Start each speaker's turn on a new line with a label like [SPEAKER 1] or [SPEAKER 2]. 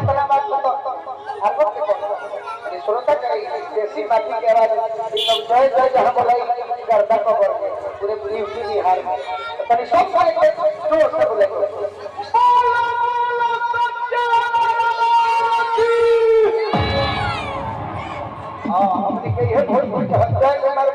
[SPEAKER 1] अपना बात को तो आपको के श्रोता के देसी माटी के आवाज जय जय जहां बोलाई करता कबर पूरे यूपी बिहार में तनी सब सारे जोर से बोले हां हमने के ये बहुत बहुत जय जय मार